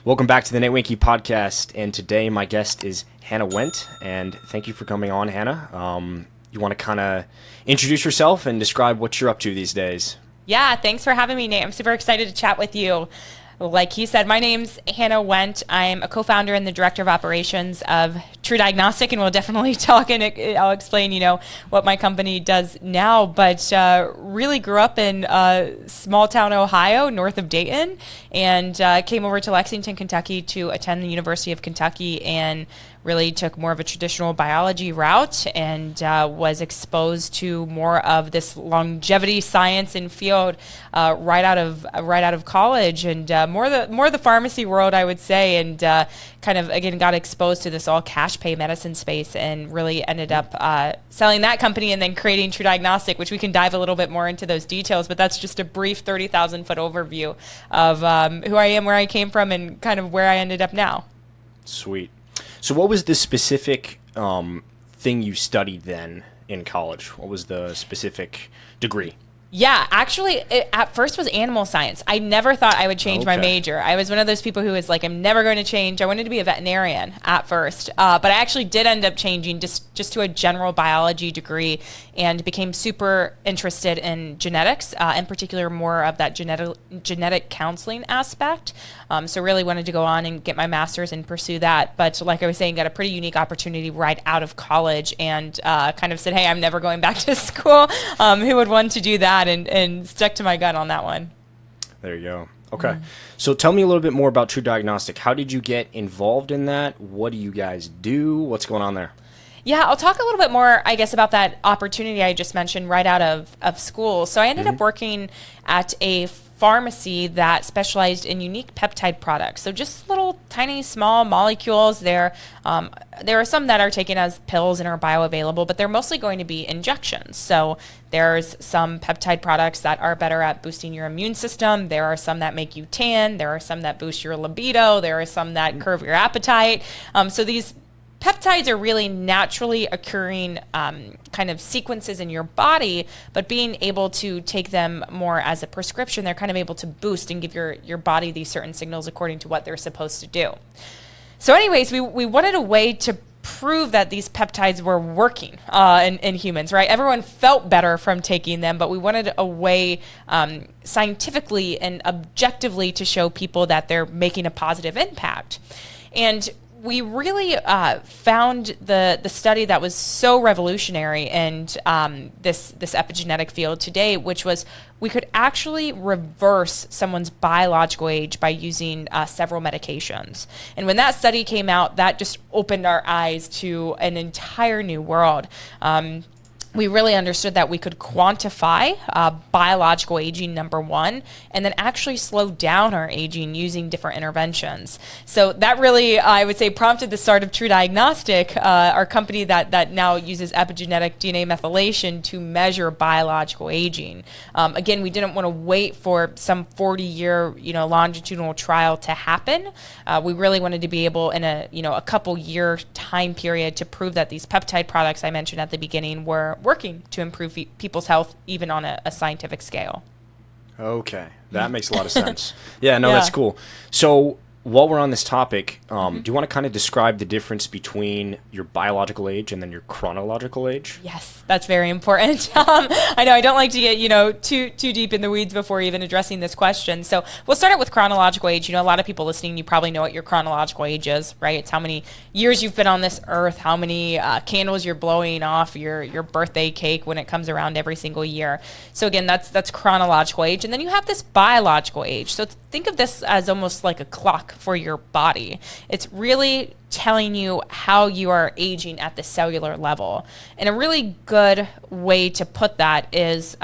Welcome back to the Nate Wenke Podcast, and today my guest is Hannah Wendt, and thank you for coming on, Hannah. You want to kind of introduce yourself and describe what you're up to these days? Yeah, thanks for having me, Nate. I'm super excited to chat with you. Like he said, my name's Hannah Wendt. I'm a co-founder and the director of operations of True Diagnostic, and we'll definitely talk and I'll explain, what my company does now. But really grew up in small town Ohio, north of Dayton, and came over to Lexington, Kentucky to attend the University of Kentucky and really took more of a traditional biology route and was exposed to more of this longevity science and field right out of college, and more the pharmacy world, I would say, and kind of again got exposed to this all cash pay medicine space, and really ended up selling that company and then creating True Diagnostic, which we can dive a little bit more into those details. But that's just a brief 30,000 foot overview of who I am, where I came from, and kind of where I ended up now. Sweet. So what was the specific thing you studied then in college? What was the specific degree? Yeah, actually, it at first was animal science. I never thought I would change my major. I was one of those people who was like, I'm never going to change. I wanted to be a veterinarian at first, but I actually did end up changing just to a general biology degree, and became super interested in genetics, in particular more of that genetic counseling aspect. So really wanted to go on and get my master's and pursue that. But like I was saying, got a pretty unique opportunity right out of college, and kind of said, hey, I'm never going back to school. Who would want to do that? And stuck to my gun on that one. There you go. Okay. So tell me a little bit more about True Diagnostic. How did you get involved in that? What do you guys do? What's going on there? Yeah, I'll talk a little bit more, I guess, about that opportunity I just mentioned right out of school. So I ended up working at a pharmacy that specialized in unique peptide products. So just little tiny small molecules. There are some that are taken as pills and are bioavailable, but they're mostly going to be injections. So there's some peptide products that are better at boosting your immune system. There are some that make you tan. There are some that boost your libido. There are some that curb your appetite. So these peptides are really naturally occurring kind of sequences in your body, but being able to take them more as a prescription, they're kind of able to boost and give your body these certain signals according to what they're supposed to do. So anyways, we wanted a way to prove that these peptides were working in humans, right? Everyone felt better from taking them, but we wanted a way scientifically and objectively to show people that they're making a positive impact. And we really found the study that was so revolutionary in this epigenetic field today, which was we could actually reverse someone's biological age by using several medications. And when that study came out, that just opened our eyes to an entire new world. We really understood that we could quantify biological aging, number one, and then actually slow down our aging using different interventions. So that really, I would say, prompted the start of True Diagnostic, our company that now uses epigenetic DNA methylation to measure biological aging. Again, we didn't want to wait for some 40-year, longitudinal trial to happen. We really wanted to be able in a couple-year time period to prove that these peptide products I mentioned at the beginning were working to improve people's health, even on a scientific scale. Okay, that makes a lot of sense. Yeah, that's cool. So while we're on this topic, do you want to kind of describe the difference between your biological age and then your chronological age? Yes, that's very important. I know I don't like to get, too deep in the weeds before even addressing this question. So we'll start out with chronological age. A lot of people listening, you probably know what your chronological age is, right? It's how many years you've been on this earth, how many candles you're blowing off your birthday cake when it comes around every single year. So again, that's chronological age. And then you have this biological age. So think of this as almost like a clock for your body. It's really telling you how you are aging at the cellular level. And a really good way to put that is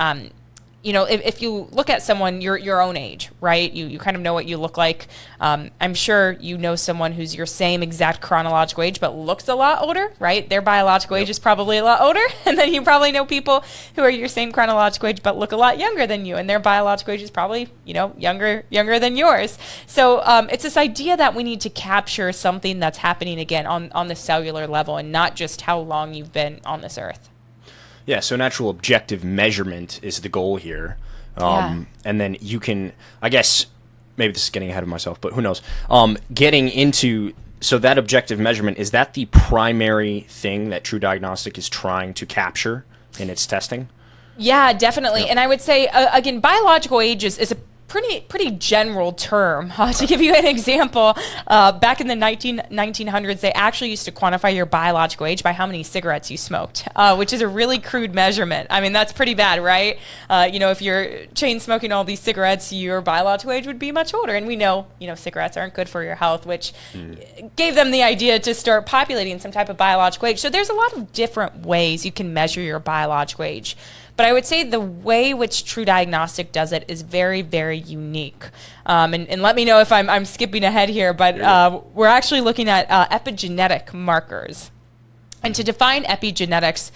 if you look at someone your own age, right? You kind of know what you look like. I'm sure you know someone who's your same exact chronological age but looks a lot older, right? Their biological age is probably a lot older. And then you probably know people who are your same chronological age but look a lot younger than you, and their biological age is probably, younger than yours. So it's this idea that we need to capture something that's happening again on the cellular level, and not just how long you've been on this earth. Yeah, so an actual objective measurement is the goal here. And then you can, I guess, maybe this is getting ahead of myself, but who knows? Getting into, so that objective measurement, is that the primary thing that True Diagnostic is trying to capture in its testing? Yeah, definitely. Yep. And I would say, again, biological age is a pretty general term. To give you an example, back in the 1900s, they actually used to quantify your biological age by how many cigarettes you smoked, which is a really crude measurement. I mean, that's pretty bad, right? If you're chain smoking all these cigarettes, your biological age would be much older. And we know, cigarettes aren't good for your health, which gave them the idea to start populating some type of biological age. So there's a lot of different ways you can measure your biological age. But I would say the way which True Diagnostic does it is very, very unique. And let me know if I'm skipping ahead here, but we're actually looking at epigenetic markers. And to define epigenetics,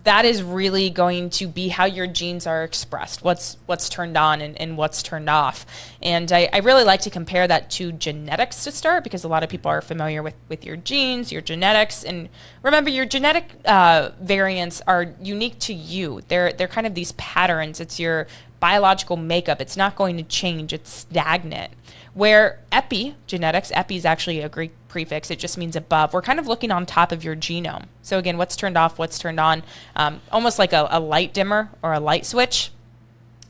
that is really going to be how your genes are expressed, what's turned on and what's turned off. And I really like to compare that to genetics to start, because a lot of people are familiar with your genes, your genetics. And remember, your genetic variants are unique to you. They're kind of these patterns. It's your biological makeup. It's not going to change. It's stagnant. Where epigenetics, epi is actually a Greek prefix. It just means above. We're kind of looking on top of your genome. So again, what's turned off, what's turned on, almost like a light dimmer or a light switch.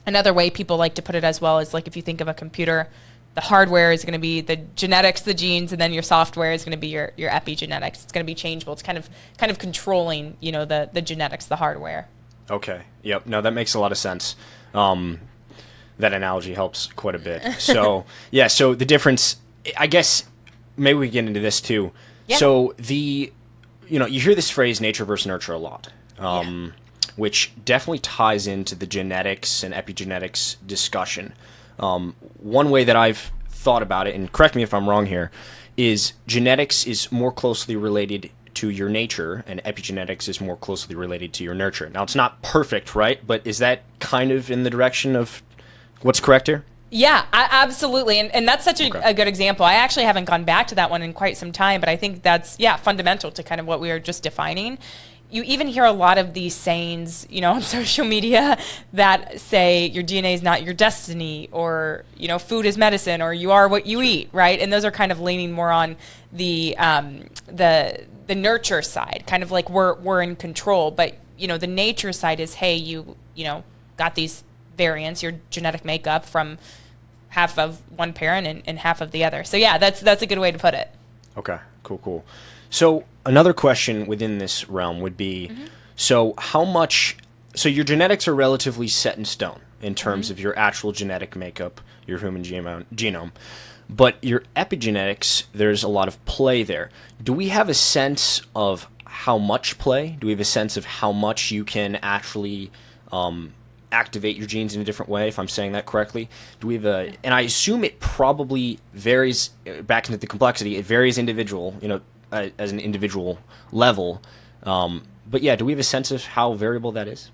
Another way people like to put it as well is like if you think of a computer, the hardware is going to be the genetics, the genes, and then your software is going to be your epigenetics. It's going to be changeable. It's kind of controlling, the genetics, the hardware. Okay. Yep. No, that makes a lot of sense. That analogy helps quite a bit. So, yeah, so the difference, I guess, maybe we get into this too. Yeah. So you hear this phrase nature versus nurture a lot, which definitely ties into the genetics and epigenetics discussion. One way that I've thought about it, and correct me if I'm wrong here, is genetics is more closely related to your nature and epigenetics is more closely related to your nurture. Now, it's not perfect, right? But is that kind of in the direction of what's correct here? Yeah, absolutely. And that's such a good example. I actually haven't gone back to that one in quite some time, but I think that's, fundamental to kind of what we are just defining. You even hear a lot of these sayings, on social media that say your DNA is not your destiny, or, food is medicine, or you are what you eat, right? And those are kind of leaning more on the nurture side, kind of like we're in control. But, the nature side is, hey, you got these variants, your genetic makeup from half of one parent and half of the other. So yeah, that's a good way to put it. Okay, cool. So another question within this realm would be, so your genetics are relatively set in stone in terms of your actual genetic makeup, your human genome, but your epigenetics, there's a lot of play there. Do we have a sense of how much play? Do we have a sense of how much you can actually activate your genes in a different way, if I'm saying that correctly? Do we have and I assume it probably varies, back into the complexity, it varies individual, as an individual level. But yeah, do we have a sense of how variable that is?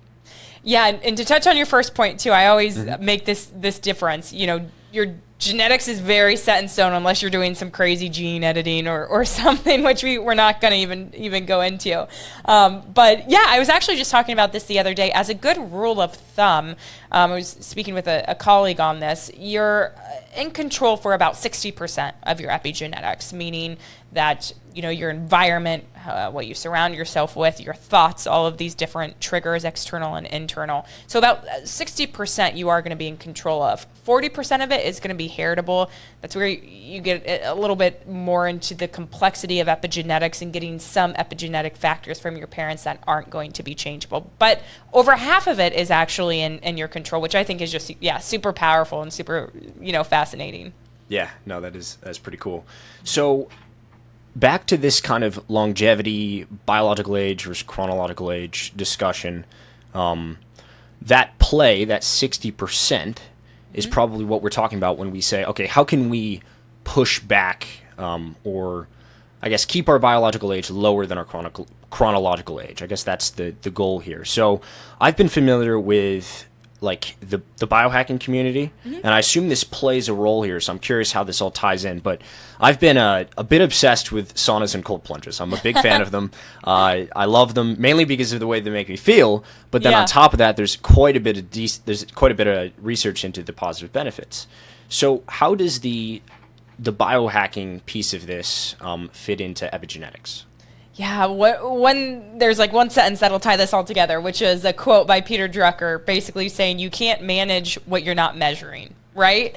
Yeah, and to touch on your first point too, I always make this difference. Your genetics is very set in stone unless you're doing some crazy gene editing or something, which we're not going to even go into. But yeah, I was actually just talking about this the other day. As a good rule of thumb, I was speaking with a colleague on this. You're in control for about 60% of your epigenetics, meaning that your environment, what you surround yourself with, your thoughts, all of these different triggers, external and internal. So about 60% you are going to be in control of. 40% of it is going to be heritable. That's where you get a little bit more into the complexity of epigenetics and getting some epigenetic factors from your parents that aren't going to be changeable. But over half of it is actually in your control, which I think is just super powerful and super fascinating. Yeah, no, that's pretty cool. So back to this kind of longevity, biological age versus chronological age discussion, that play, that 60%, is probably what we're talking about when we say, okay, how can we push back or, I guess, keep our biological age lower than our chronological age? I guess that's the goal here. So I've been familiar with like the biohacking community, and I assume this plays a role here, so I'm curious how this all ties in. But I've been a bit obsessed with saunas and cold plunges. I'm a big fan of them. I love them mainly because of the way they make me feel, but then on top of that, there's quite a bit of research into the positive benefits. So how does the biohacking piece of this fit into epigenetics? Yeah, there's like one sentence that'll tie this all together, which is a quote by Peter Drucker, basically saying you can't manage what you're not measuring, right?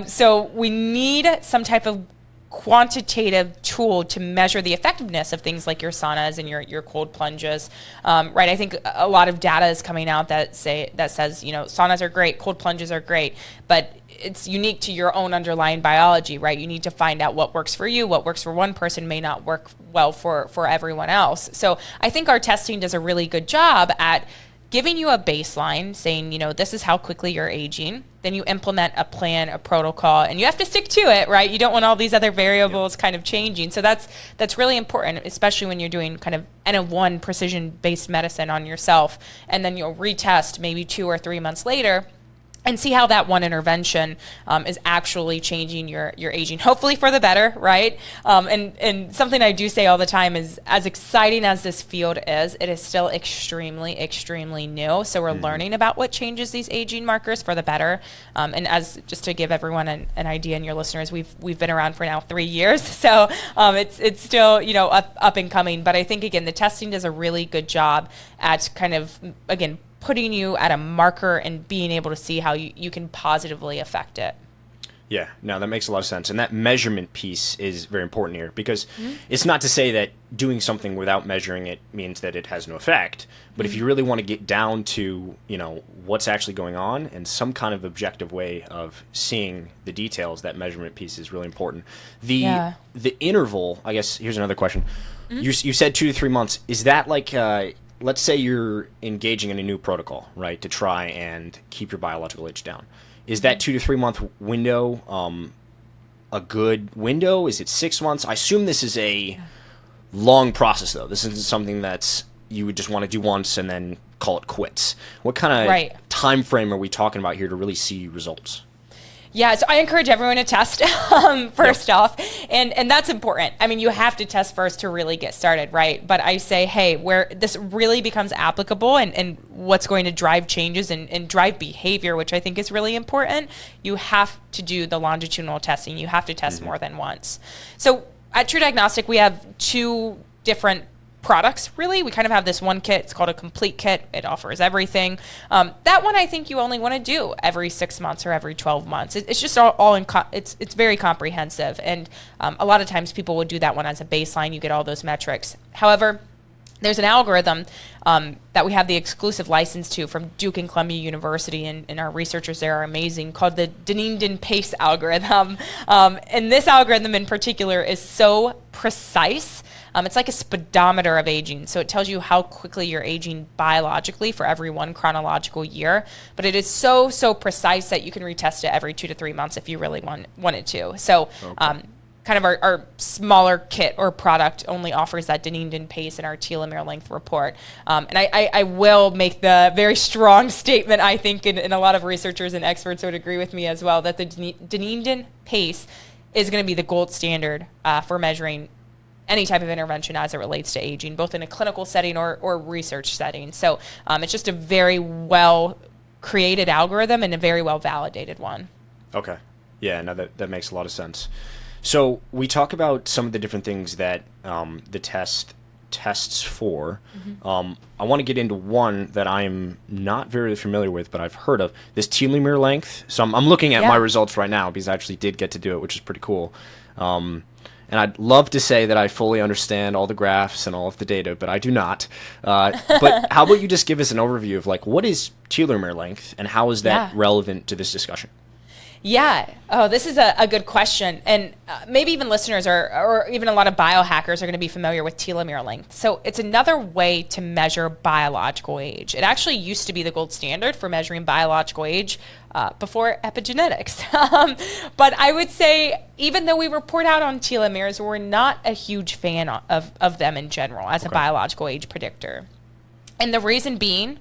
So we need some type of quantitative tool to measure the effectiveness of things like your saunas and your cold plunges, right? I think a lot of data is coming out that says, you know, saunas are great, cold plunges are great, but it's unique to your own underlying biology, right? You need to find out what works for you. What works for one person may not work well for everyone else. So I think our testing does a really good job at giving you a baseline, saying, you know, this is how quickly you're aging. Then you implement a plan, a protocol, and you have to stick to it, right? You don't want all these other variables kind of changing. So that's really important, especially when you're doing kind of N-of-1 precision-based medicine on yourself. And then you'll retest maybe 2 or 3 months later and see how that one intervention is actually changing your aging, hopefully for the better, right? And something I do say all the time is, as exciting as this field is, it is still extremely, extremely new. So we're learning about what changes these aging markers for the better. And as just to give everyone an idea, and your listeners, we've been around for now 3 years, so it's still, you know, up and coming. But I think again, the testing does a really good job at kind of, again, putting you at a marker and being able to see how you can positively affect it. Yeah, no, that makes a lot of sense. And that measurement piece is very important here, because it's not to say that doing something without measuring it means that it has no effect. But if you really want to get down to, you know, what's actually going on and some kind of objective way of seeing the details, that measurement piece is really important. The interval, I guess, here's another question. You said 2 to 3 months. Is that like... let's say you're engaging in a new protocol, right, to try and keep your biological age down. Is that 2 to 3 month window a good window? Is it 6 months? I assume this is a long process, though. This isn't something that's you would just want to do once and then call it quits. What kind of time frame are we talking about here to really see results? Yeah, so I encourage everyone to test first off, and that's important. I mean, you have to test first to really get started, right? But I say, hey, where this really becomes applicable and what's going to drive changes and drive behavior, which I think is really important, you have to do the longitudinal testing. You have to test more than once. So at True Diagnostic, we have 2 different products, really. We kind of have this one kit. It's called a complete kit. It offers everything. That one I think you only want to do every 6 months or every 12 months. It's just it's very comprehensive. And a lot of times people would do that one as a baseline. You get all those metrics. However, there's an algorithm that we have the exclusive license to from Duke and Columbia University, and our researchers there are amazing, called the Dunedin Pace algorithm. And this algorithm in particular is so precise. It's like a speedometer of aging. So it tells you how quickly you're aging biologically for every 1 chronological year. But it is so precise that you can retest it every 2 to 3 months if you really wanted to. So kind of our smaller kit or product only offers that Dunedin Pace and our telomere length report. And I will make the very strong statement, I think, and a lot of researchers and experts would agree with me as well, that the Dunedin Pace is going to be the gold standard for measuring any type of intervention as it relates to aging, both in a clinical setting or research setting. So it's just a very well created algorithm and a very well validated one. Okay. Yeah, no, that makes a lot of sense. So we talk about some of the different things that the tests for. I want to get into one that I'm not very familiar with, but I've heard of, this telomere length. So I'm looking at my results right now because I actually did get to do it, which is pretty cool. And I'd love to say that I fully understand all the graphs and all of the data, but I do not. But how about you just give us an overview of, like, what is telomere length and how is that relevant to this discussion? Yeah. Oh, this is a good question. And maybe even listeners or even a lot of biohackers are going to be familiar with telomere length. So it's another way to measure biological age. It actually used to be the gold standard for measuring biological age before epigenetics. But I would say, even though we report out on telomeres, we're not a huge fan of them in general as a biological age predictor. And the reason being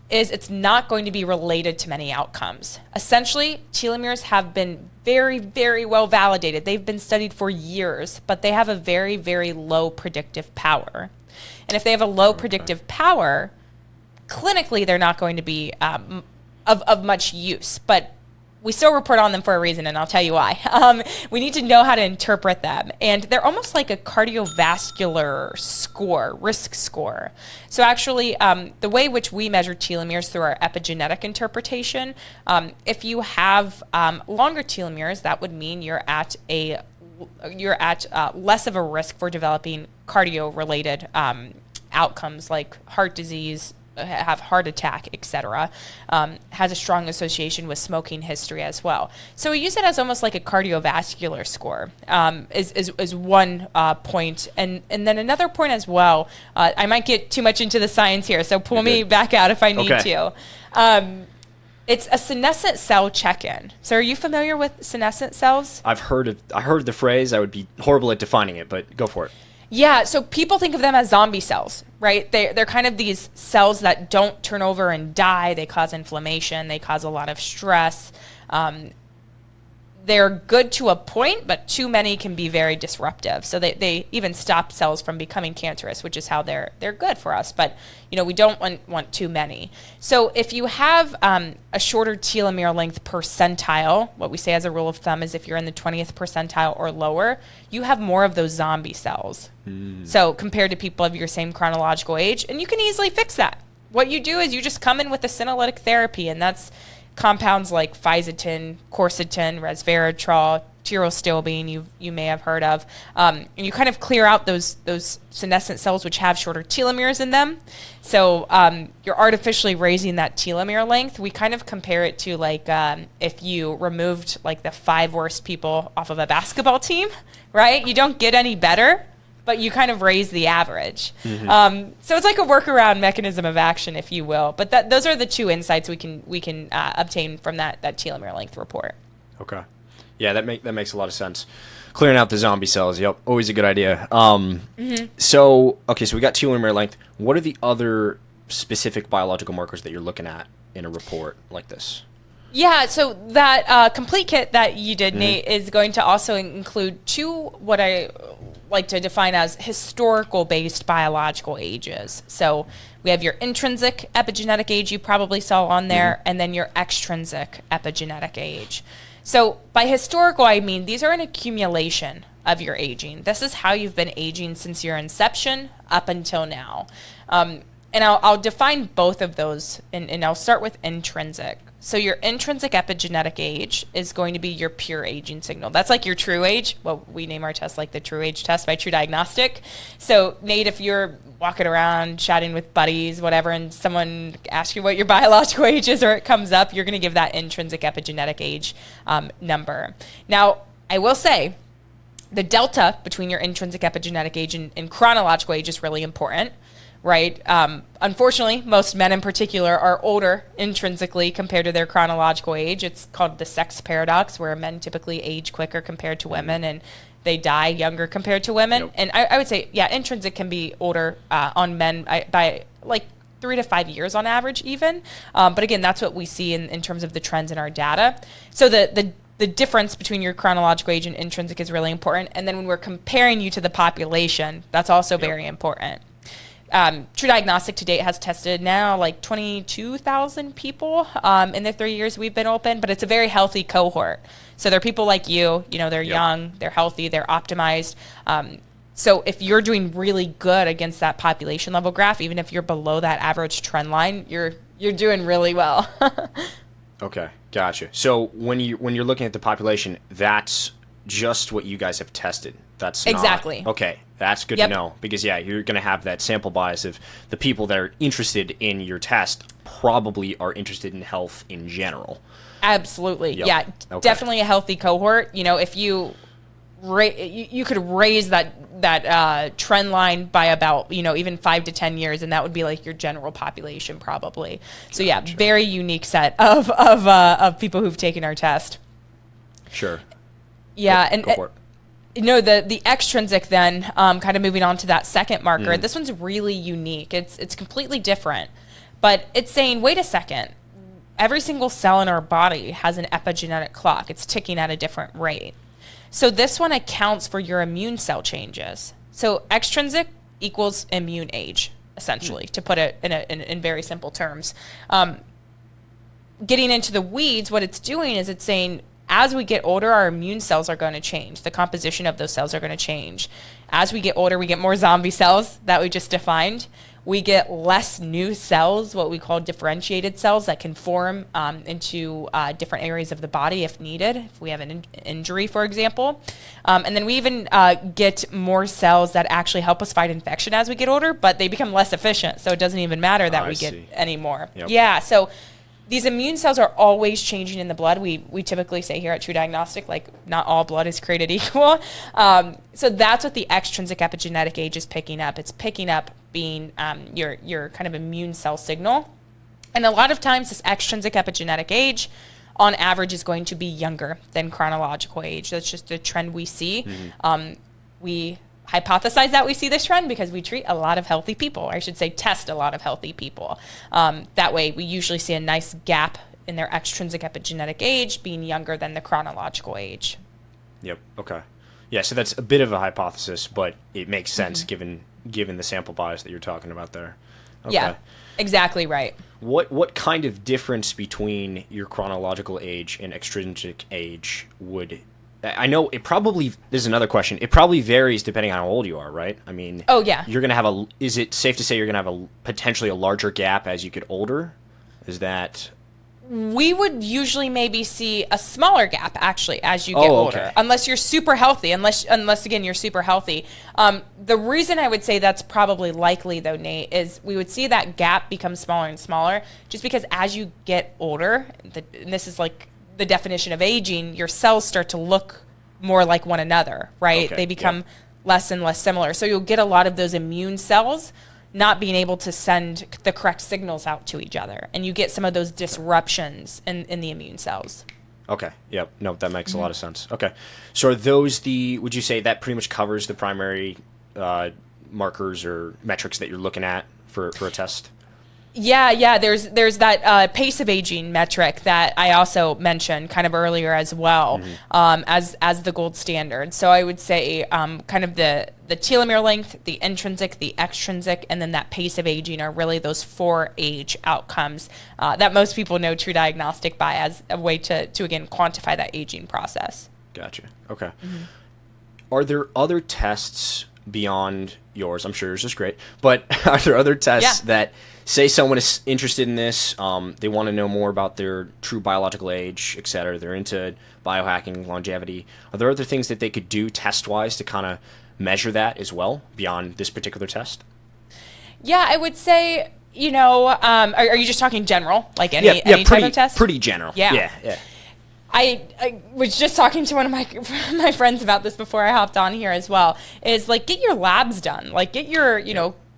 is it's not going to be related to many outcomes. Essentially, telomeres have been very, very well validated. They've been studied for years, but they have a very, very low predictive power. And if they have a low predictive power, clinically they're not going to be of much use. But we still report on them for a reason, and I'll tell you why. We need to know how to interpret them. And they're almost like a cardiovascular score, risk score. So actually, the way which we measure telomeres through our epigenetic interpretation, if you have longer telomeres, that would mean you're at less of a risk for developing cardio-related outcomes like heart disease, have heart attack, etc. Has a strong association with smoking history as well. So we use it as almost like a cardiovascular score is one point. And then another point as well, I might get too much into the science here, so pull me back out if I need to. It's a senescent cell check-in. So are you familiar with senescent cells? I heard the phrase. I would be horrible at defining it, but go for it. Yeah, so people think of them as zombie cells, right? They're kind of these cells that don't turn over and die. They cause inflammation. They cause a lot of stress. They're good to a point, but too many can be very disruptive. So they even stop cells from becoming cancerous, which is how they're good for us. But we don't want too many. So if you have a shorter telomere length percentile, what we say as a rule of thumb is if you're in the 20th percentile or lower, you have more of those zombie cells. So compared to people of your same chronological age, and you can easily fix that. What you do is you just come in with a senolytic therapy, and that's compounds like fisetin, quercetin, resveratrol, tyrostilbene, you may have heard of. And you kind of clear out those senescent cells which have shorter telomeres in them. So you're artificially raising that telomere length. We kind of compare it to like if you removed like the 5 worst people off of a basketball team, right? You don't get any better, but you kind of raise the average. So it's like a workaround mechanism of action, if you will. But those are the 2 insights we can obtain from that telomere length report. Okay. Yeah, that makes a lot of sense. Clearing out the zombie cells, yep, always a good idea. So we got telomere length. What are the other specific biological markers that you're looking at in a report like this? Yeah, so that complete kit that you did, Nate, is going to also include 2 what I like to define as historical-based biological ages. So we have your intrinsic epigenetic age you probably saw on there, and then your extrinsic epigenetic age. So by historical, I mean these are an accumulation of your aging. This is how you've been aging since your inception up until now. And I'll define both of those, and I'll start with intrinsic. So your intrinsic epigenetic age is going to be your pure aging signal. That's like your true age. Well, we name our test like the True Age Test by True Diagnostic. So Nate, if you're walking around chatting with buddies, whatever, and someone asks you what your biological age is or it comes up, you're going to give that intrinsic epigenetic age number. Now, I will say the delta between your intrinsic epigenetic age and chronological age is really important. Right. Unfortunately, most men in particular are older intrinsically compared to their chronological age. It's called the sex paradox, where men typically age quicker compared to women, and they die younger compared to women. Yep. And I would say, intrinsic can be older on men by like 3 to 5 years on average even. But again, that's what we see in terms of the trends in our data. So the difference between your chronological age and intrinsic is really important. And then when we're comparing you to the population, that's also very important. True Diagnostic to date has tested now like 22,000 people in the 3 years we've been open, but it's a very healthy cohort. So they're people like you, they're young, they're healthy, they're optimized. So if you're doing really good against that population level graph, even if you're below that average trend line, you're doing really well. Okay, gotcha. So when you're looking at the population, that's just what you guys have tested. That's exactly. Okay, that's good to know, because you're going to have that sample bias of the people that are interested in your test probably are interested in health in general. Absolutely. Yep. Yeah, definitely a healthy cohort. If you could raise that trend line by about, even 5 to 10 years, and that would be like your general population probably. So very unique set of people who've taken our test. Sure. Yeah, go for it. The extrinsic then, kind of moving on to that second marker, this one's really unique. It's completely different, but it's saying, wait a second, every single cell in our body has an epigenetic clock. It's ticking at a different rate. So this one accounts for your immune cell changes. So extrinsic equals immune age, essentially, to put it in very simple terms. getting into the weeds, what it's doing is it's saying, as we get older, our immune cells are going to change. The composition of those cells are going to change. As we get older, we get more zombie cells that we just defined. We get less new cells, what we call differentiated cells that can form into different areas of the body if needed, if we have an injury, for example. And then we even get more cells that actually help us fight infection as we get older, but they become less efficient, so it doesn't even matter that we get any more. Yep. Yeah, so these immune cells are always changing in the blood. We typically say here at True Diagnostic, like, not all blood is created equal. So that's what the extrinsic epigenetic age is picking up. It's picking up being your kind of immune cell signal. And a lot of times this extrinsic epigenetic age on average is going to be younger than chronological age. That's just the trend we see. Mm-hmm. We hypothesize that we see this trend because we treat a lot of healthy people, or I should say test a lot of healthy people. That way we usually see a nice gap in their extrinsic epigenetic age being younger than the chronological age. Yep. Okay. Yeah, so that's a bit of a hypothesis, but it makes sense given the sample bias that you're talking about there. Okay. Yeah, exactly right. What kind of difference between your chronological age and extrinsic age would... I know it probably... This is another question. It probably varies depending on how old you are, right? I mean... Oh, yeah. You're going to have Is it safe to say you're going to have potentially a larger gap as you get older? Is that... We would usually maybe see a smaller gap, actually, as you get older, unless you're super healthy, unless again, you're super healthy. The reason I would say that's probably likely, though, Nate, is we would see that gap become smaller and smaller just because as you get older, and this is like the definition of aging, your cells start to look more like one another, right? They become less and less similar. So you'll get a lot of those immune cells not being able to send the correct signals out to each other. And you get some of those disruptions in the immune cells. Okay. Yep. No, that makes a lot of sense. Okay. So are those would you say that pretty much covers the primary markers or metrics that you're looking at for a test? Yeah. There's that pace of aging metric that I also mentioned kind of earlier as well, as the gold standard. So I would say kind of the telomere length, the intrinsic, the extrinsic, and then that pace of aging are really those 4 age outcomes that most people know True Diagnostic by as a way to again quantify that aging process. Gotcha. Okay. Are there other tests beyond yours? I'm sure yours is great, but are there other tests that say someone is interested in this, they want to know more about their true biological age, et cetera, they're into biohacking, longevity. Are there other things that they could do test-wise to kind of measure that as well beyond this particular test? Yeah, I would say, are you just talking general, like any type of test? Pretty general. Yeah. I was just talking to one of my friends about this before I hopped on here as well, is like get your labs done, like get your,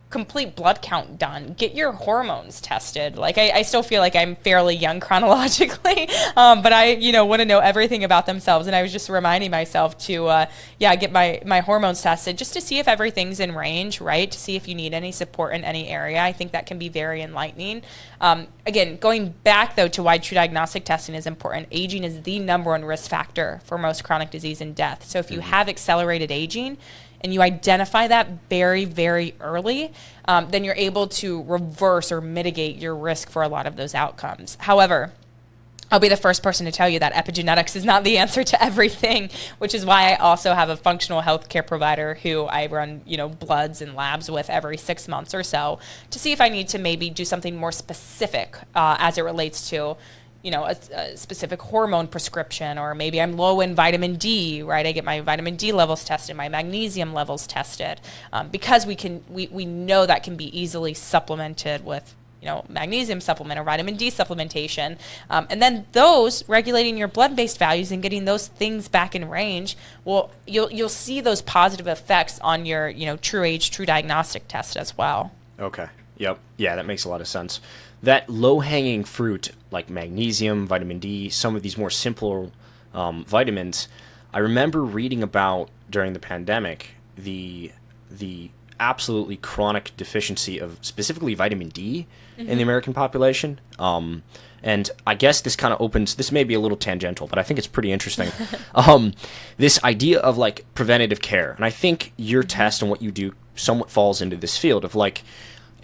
complete blood count done, get your hormones tested. Like I still feel like I'm fairly young chronologically, but I want to know everything about themselves, and I was just reminding myself to get my hormones tested just to see if everything's in range, right, to see if you need any support in any area. I think that can be very enlightening. Again, going back though to why True Diagnostic testing is important, aging is the number one risk factor for most chronic disease and death. So if you have accelerated aging and you identify that very, very early, then you're able to reverse or mitigate your risk for a lot of those outcomes. However, I'll be the first person to tell you that epigenetics is not the answer to everything, which is why I also have a functional healthcare provider who I run, bloods and labs with every 6 months or so to see if I need to maybe do something more specific as it relates to a specific hormone prescription, or maybe I'm low in vitamin D, right? I get my vitamin D levels tested, my magnesium levels tested, because we know that can be easily supplemented with, magnesium supplement or vitamin D supplementation. And then those regulating your blood-based values and getting those things back in range, well, you'll see those positive effects on your, True Diagnostic test as well. Okay. Yep. Yeah, that makes a lot of sense. That low-hanging fruit, like magnesium, vitamin D, some of these more simple vitamins, I remember reading about during the pandemic the absolutely chronic deficiency of specifically vitamin D in the American population. And I guess this kind of opens, this may be a little tangential, but I think it's pretty interesting. This idea of like preventative care. And I think your test and what you do somewhat falls into this field of like,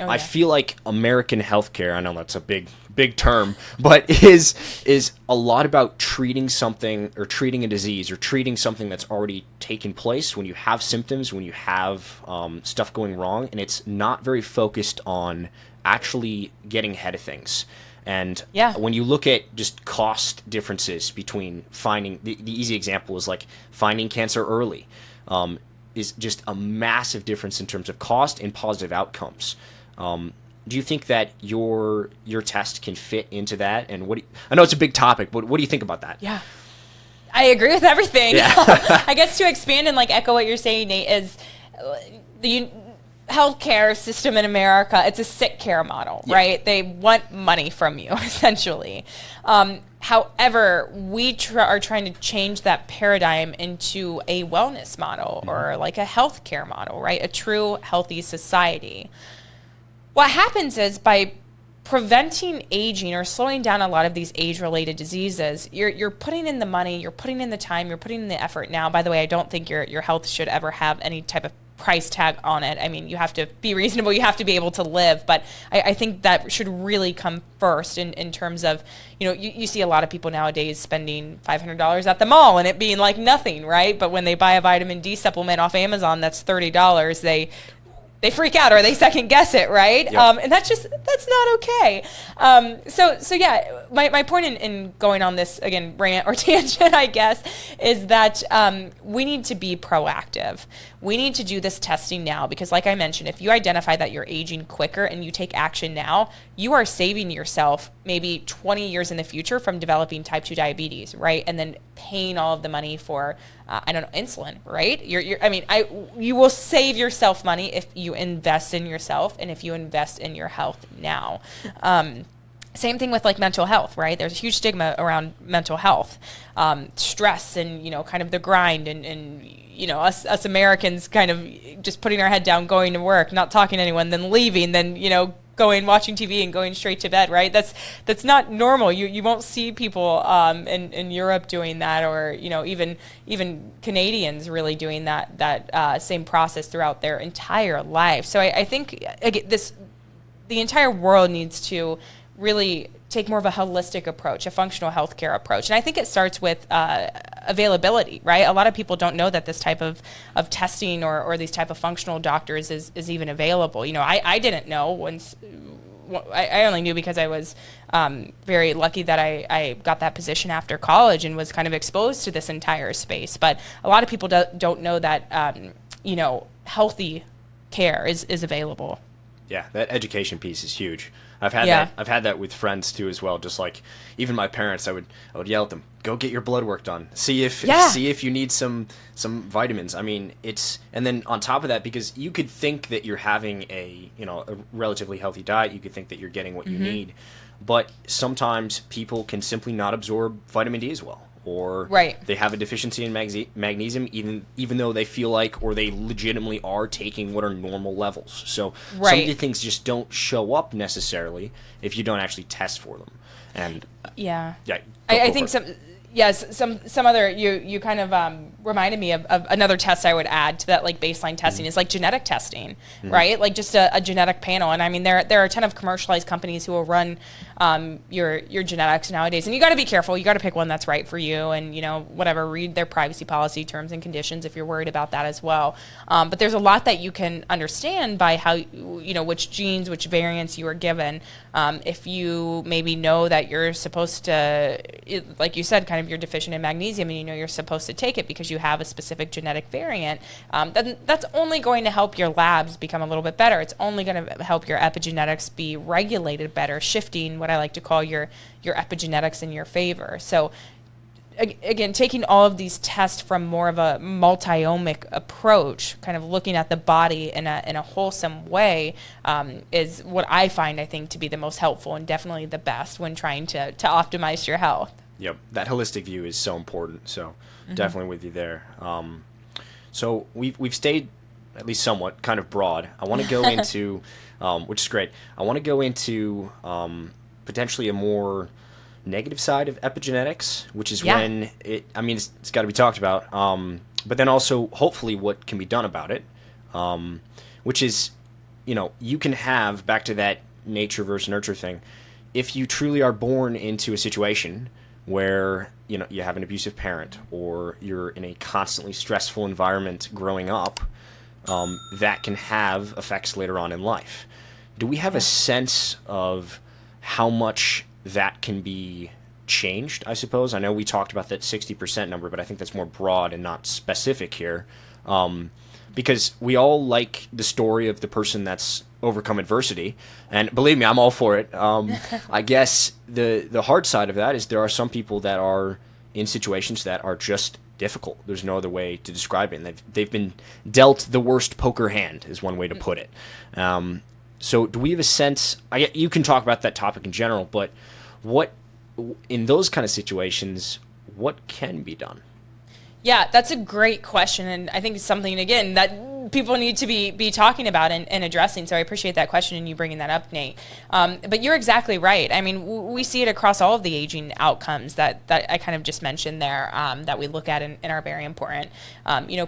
I feel like American healthcare, I know that's a big big term, but is a lot about treating something or treating a disease or treating something that's already taken place when you have symptoms, when you have stuff going wrong, and it's not very focused on actually getting ahead of things. And when you look at just cost differences between finding, the easy example is like finding cancer early, is just a massive difference in terms of cost and positive outcomes. Do you think that your test can fit into that? And I know it's a big topic, but what do you think about that? Yeah, I agree with everything. Yeah. I guess to expand and like echo what you're saying, Nate, is the healthcare system in America, it's a sick care model, right? They want money from you, essentially. However, we are trying to change that paradigm into a wellness model or like a healthcare model, right? A true healthy society. What happens is by preventing aging or slowing down a lot of these age-related diseases, you're putting in the money, you're putting in the time, you're putting in the effort. Now, by the way, I don't think your health should ever have any type of price tag on it. I mean, you have to be reasonable, you have to be able to live, but I think that should really come first in terms of, you see a lot of people nowadays spending $500 at the mall and it being like nothing, right? But when they buy a vitamin D supplement off Amazon that's $30, they freak out or they second guess it, right? Yep. And that's not okay. So yeah, my point in going on this, again, rant or tangent, I guess, is that we need to be proactive. We need to do this testing now because like I mentioned, if you identify that you're aging quicker and you take action now, you are saving yourself maybe 20 years in the future from developing type 2 diabetes, right? And then paying all of the money for, insulin, right? You will save yourself money if you invest in yourself and if you invest in your health now. Same thing with like mental health, right? There's a huge stigma around mental health, stress and, kind of the grind and us Americans kind of just putting our head down, going to work, not talking to anyone, then leaving, then, going watching TV and going straight to bed, right? That's not normal. You won't see people in Europe doing that, or even Canadians really doing that same process throughout their entire life. So I think the entire world needs to really take more of a holistic approach, a functional healthcare approach. And I think it starts with availability, right? A lot of people don't know that this type of testing or these type of functional doctors is even available. I didn't know once. I only knew because I was very lucky that I got that position after college and was kind of exposed to this entire space. But a lot of people don't know that, healthy care is available. Yeah, that education piece is huge. I've had that with friends too as well. Just like even my parents, I would yell at them, "Go get your blood work done. See if you need some vitamins." I mean, and then on top of that, because you could think that you're having a relatively healthy diet, you could think that you're getting what you need, but sometimes people can simply not absorb vitamin D as well. Or they have a deficiency in magnesium, even though they feel like, or they legitimately are taking what are normal levels. So some of the things just don't show up necessarily if you don't actually test for them. And I think some other you kind of reminded me of another test I would add to that, like baseline testing is like genetic testing, right? Like just a genetic panel. And I mean, there are a ton of commercialized companies who will run your genetics nowadays, and you got to be careful. You got to pick one that's right for you, and read their privacy policy terms and conditions if you're worried about that as well. But there's a lot that you can understand by how which genes, which variants you are given. If you maybe know that you're supposed to, like you said, kind of you're deficient in magnesium, and you're supposed to take it because you have a specific genetic variant, then that's only going to help your labs become a little bit better. It's only going to help your epigenetics be regulated better, shifting what I like to call your epigenetics in your favor. So again, taking all of these tests from more of a multi-omic approach, kind of looking at the body in a wholesome way, is what I find, I think, to be the most helpful and definitely the best when trying to optimize your health. Yep, that holistic view is so important. So definitely with you there. So we've stayed at least somewhat kind of broad. I want to go into, which is great. I want to go into potentially a more negative side of epigenetics, which is when it's got to be talked about. But then also hopefully what can be done about it, which is, you can have, back to that nature versus nurture thing, if you truly are born into a situation where you have an abusive parent, or you're in a constantly stressful environment growing up, that can have effects later on in life. Do we have a sense of how much that can be changed, I suppose? I know we talked about that 60% number, but I think that's more broad and not specific here. Because we all like the story of the person that's overcome adversity, and believe me, I'm all for it. I guess the hard side of that is there are some people that are in situations that are just difficult. There's no other way to describe it. And they've been dealt the worst poker hand, is one way to put it. So do we have a sense? You can talk about that topic in general, but what in those kind of situations, what can be done? Yeah, that's a great question, and I think it's something, again, that people need to be talking about and addressing, so I appreciate that question and you bringing that up, Nate. But you're exactly right. I mean, we see it across all of the aging outcomes that I kind of just mentioned there, that we look at and are very important.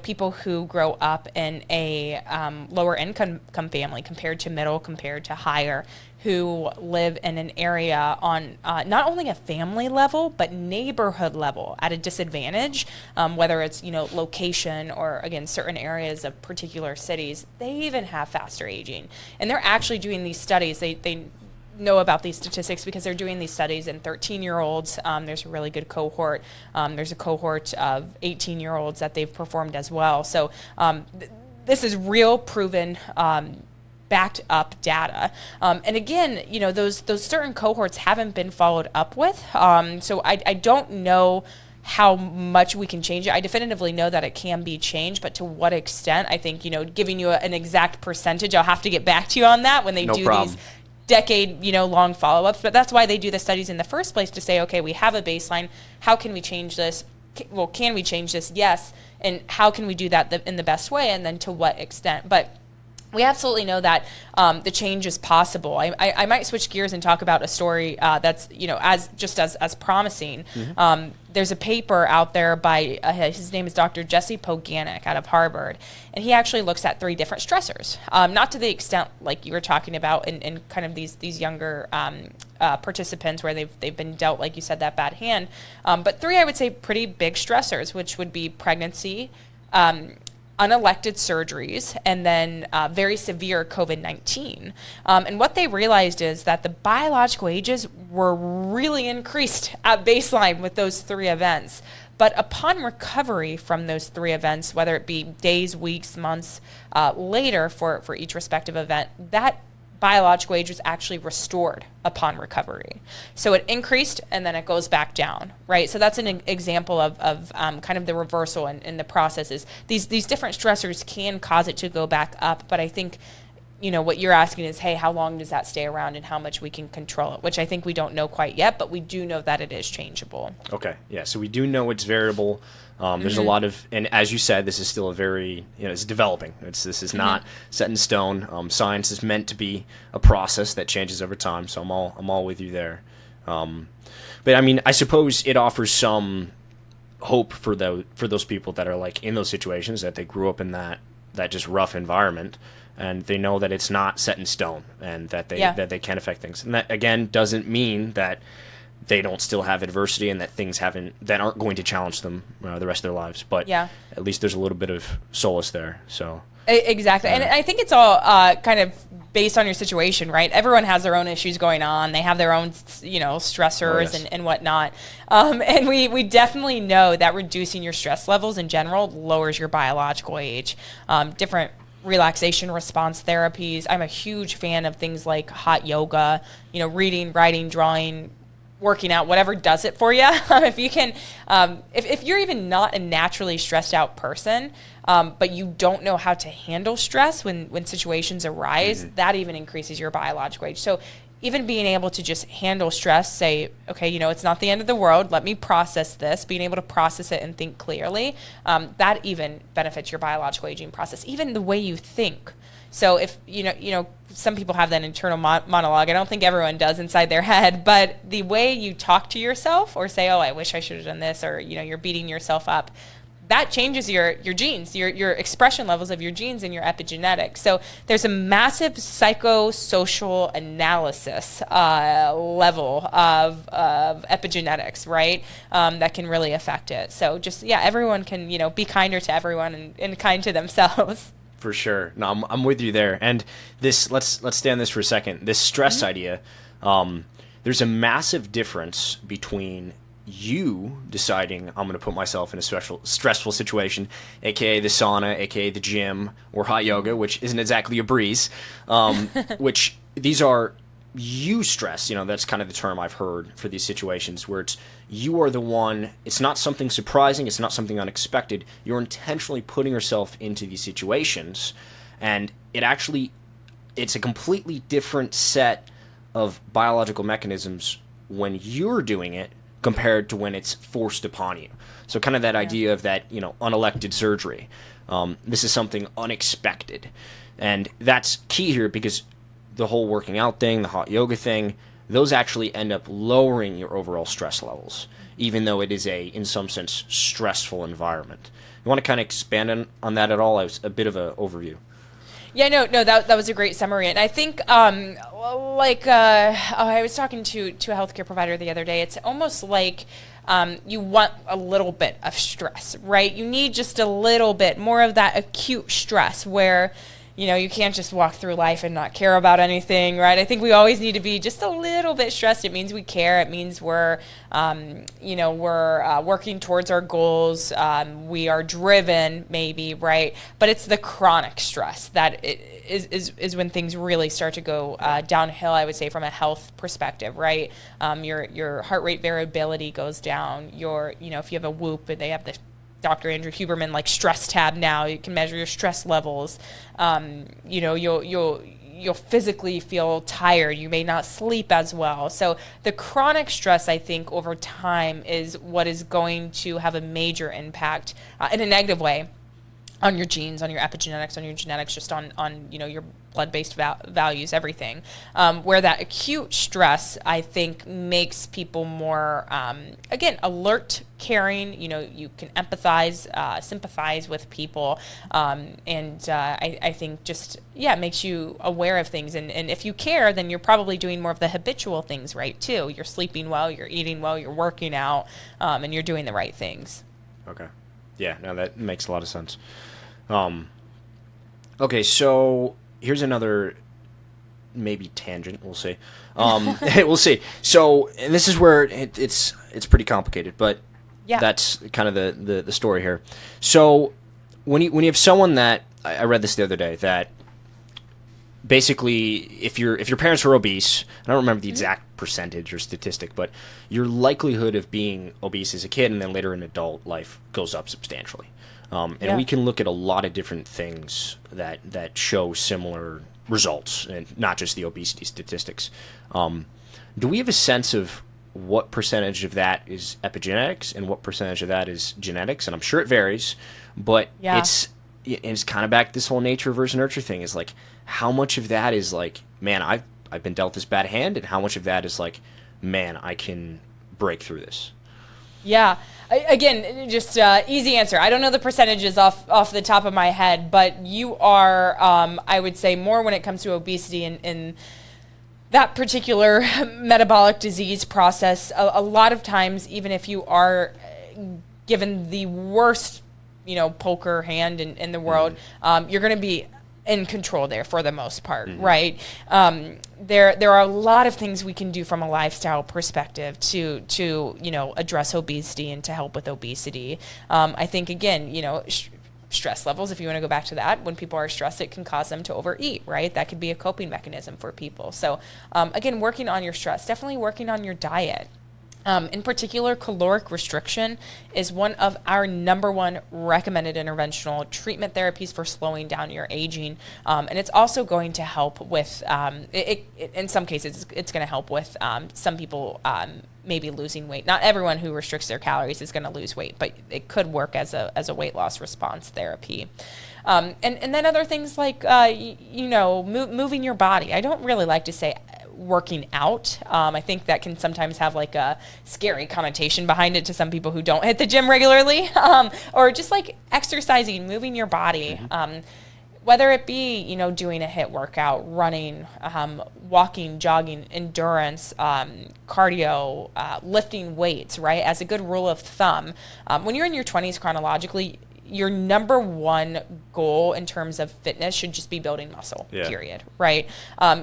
People who grow up in a lower income family compared to middle, compared to higher, who live in an area on not only a family level, but neighborhood level at a disadvantage, whether it's, location or, again, certain areas of particular cities, they even have faster aging. And they're actually doing these studies. They know about these statistics because they're doing these studies in 13-year-olds. There's a really good cohort. There's a cohort of 18-year-olds that they've performed as well. So this is real, proven, backed up data. And again, those certain cohorts haven't been followed up with. So I don't know how much we can change it. I definitively know that it can be changed, but to what extent, I think, giving you an exact percentage, I'll have to get back to you on that when they do these decade, long follow-ups. But that's why they do the studies in the first place, to say, okay, we have a baseline. How can we change this? Well, can we change this? Yes. And how can we do that in the best way? And then to what extent? But we absolutely know that the change is possible. I might switch gears and talk about a story that's as promising. Mm-hmm. There's a paper out there by his name is Dr. Jesse Poganik out of Harvard, and he actually looks at 3 different stressors. Not to the extent like you were talking about in kind of these younger participants where they've been dealt, like you said, that bad hand, but 3 I would say pretty big stressors, which would be pregnancy, unelected surgeries, and then very severe COVID-19. And what they realized is that the biological ages were really increased at baseline with those 3 events. But upon recovery from those 3 events, whether it be days, weeks, months later for each respective event, that biological age was actually restored upon recovery. So it increased and then it goes back down, right? So that's an example of kind of the reversal in the processes. These different stressors can cause it to go back up, but I think, what you're asking is, hey, how long does that stay around and how much we can control it, which I think we don't know quite yet, but we do know that it is changeable. Okay, yeah, so we do know it's variable. There's a lot of, and as you said, this is still a very, it's developing. This is not set in stone. Science is meant to be a process that changes over time. So I'm all with you there. But I mean, I suppose it offers some hope for those people that are like in those situations, that they grew up in that just rough environment, and they know that it's not set in stone, and that they can affect things. And that again doesn't mean that they don't still have adversity and that things that aren't going to challenge them the rest of their lives. But at least there's a little bit of solace there. So exactly. And I think it's all kind of based on your situation, right? Everyone has their own issues going on. They have their own, stressors and whatnot. And we definitely know that reducing your stress levels in general lowers your biological age. Different relaxation response therapies. I'm a huge fan of things like hot yoga, reading, writing, drawing, working out, whatever does it for you. If you can, if you're even not a naturally stressed out person, but you don't know how to handle stress when situations arise, that even increases your biological age. So even being able to just handle stress, say, okay, it's not the end of the world, let me process this, being able to process it and think clearly, that even benefits your biological aging process, even the way you think. So if, some people have that internal monologue. I don't think everyone does inside their head, but the way you talk to yourself or say, oh, I wish I should have done this, or, you're beating yourself up, that changes your genes, your expression levels of your genes and your epigenetics. So there's a massive psychosocial analysis level of epigenetics, right? That can really affect it. So just, everyone can, be kinder to everyone and kind to themselves. For sure. No, I'm with you there. And this, let's stay on this for a second. This stress idea, there's a massive difference between you deciding I'm going to put myself in a stressful situation, aka the sauna, aka the gym, or hot yoga, which isn't exactly a breeze, which these are you stress. That's kind of the term I've heard for these situations where you are the one, it's not something surprising, it's not something unexpected, you're intentionally putting yourself into these situations, and it's a completely different set of biological mechanisms when you're doing it compared to when it's forced upon you. So kind of that idea of that, unelected surgery. This is something unexpected. And that's key here because the whole working out thing, the hot yoga thing, those actually end up lowering your overall stress levels, even though it is in some sense, stressful environment. You want to kind of expand on that at all? It was a bit of an overview. Yeah, no, that was a great summary. And I think, I was talking to a healthcare provider the other day. It's almost like you want a little bit of stress, right? You need just a little bit more of that acute stress where, you can't just walk through life and not care about anything, right? I think we always need to be just a little bit stressed. It means we care. It means we're working towards our goals. We are driven, maybe, right? But it's the chronic stress that is when things really start to go downhill, I would say, from a health perspective, right? Your heart rate variability goes down. If you have a Whoop, and they have the Dr. Andrew Huberman stress tab now. You can measure your stress levels. You'll physically feel tired. You may not sleep as well. So the chronic stress, I think, over time is what is going to have a major impact in a negative way on your genes, on your epigenetics, on your genetics, just on your blood-based values, everything. Where that acute stress, I think, makes people more, alert, caring. You can empathize, sympathize with people, and I think just, makes you aware of things. And if you care, then you're probably doing more of the habitual things right, too. You're sleeping well, you're eating well, you're working out, and you're doing the right things. Okay. Yeah, no, that makes a lot of sense. Okay, so here's another maybe tangent. We'll see. We'll see. So, and this is where it's pretty complicated, but that's kind of the story here. So, when you have someone that I read this the other day that basically, if your parents are obese, I don't remember the exact percentage or statistic, but your likelihood of being obese as a kid and then later in adult life goes up substantially. And we can look at a lot of different things that show similar results, and not just the obesity statistics. Do we have a sense of what percentage of that is epigenetics and what percentage of that is genetics? And I'm sure it varies, but it's kind of back to this whole nature versus nurture thing. Is like, how much of that is like, man, I've been dealt this bad hand, and how much of that is like, man, I can break through this? Yeah. Again, just easy answer. I don't know the percentages off the top of my head, but you are, I would say, more when it comes to obesity and that particular metabolic disease process. A lot of times, even if you are given the worst, poker hand in the world, you're going to be in control there for the most part, right? There are a lot of things we can do from a lifestyle perspective to address obesity and to help with obesity. I think, again, stress levels, if you want to go back to that, when people are stressed, it can cause them to overeat, right? That could be a coping mechanism for people. So again, working on your stress, definitely working on your diet. In particular, caloric restriction is one of our number one recommended interventional treatment therapies for slowing down your aging. And it's also going to help with, in some cases, it's going to help with some people maybe losing weight. Not everyone who restricts their calories is going to lose weight, but it could work as a weight loss response therapy. And then other things like, moving your body. I don't really like to say working out. I think that can sometimes have like a scary connotation behind it to some people who don't hit the gym regularly, or just like exercising, moving your body. Whether it be, you know, doing a HIIT workout, running, walking, jogging, endurance, cardio, lifting weights, right? As a good rule of thumb, when you're in your 20s chronologically, your number one goal in terms of fitness should just be building muscle, period, right?